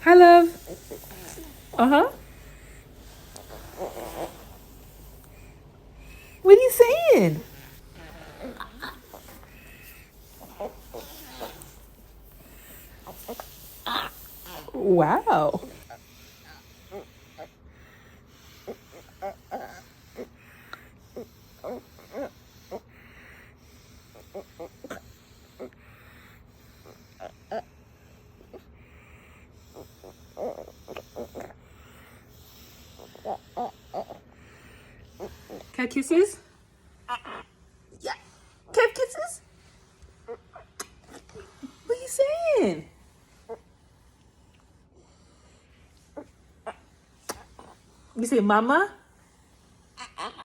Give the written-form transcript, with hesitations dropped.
Hi, love. Uh-huh. What are you saying? Wow. Cat kisses? Yeah. Cat kisses? What are you saying? You say mama?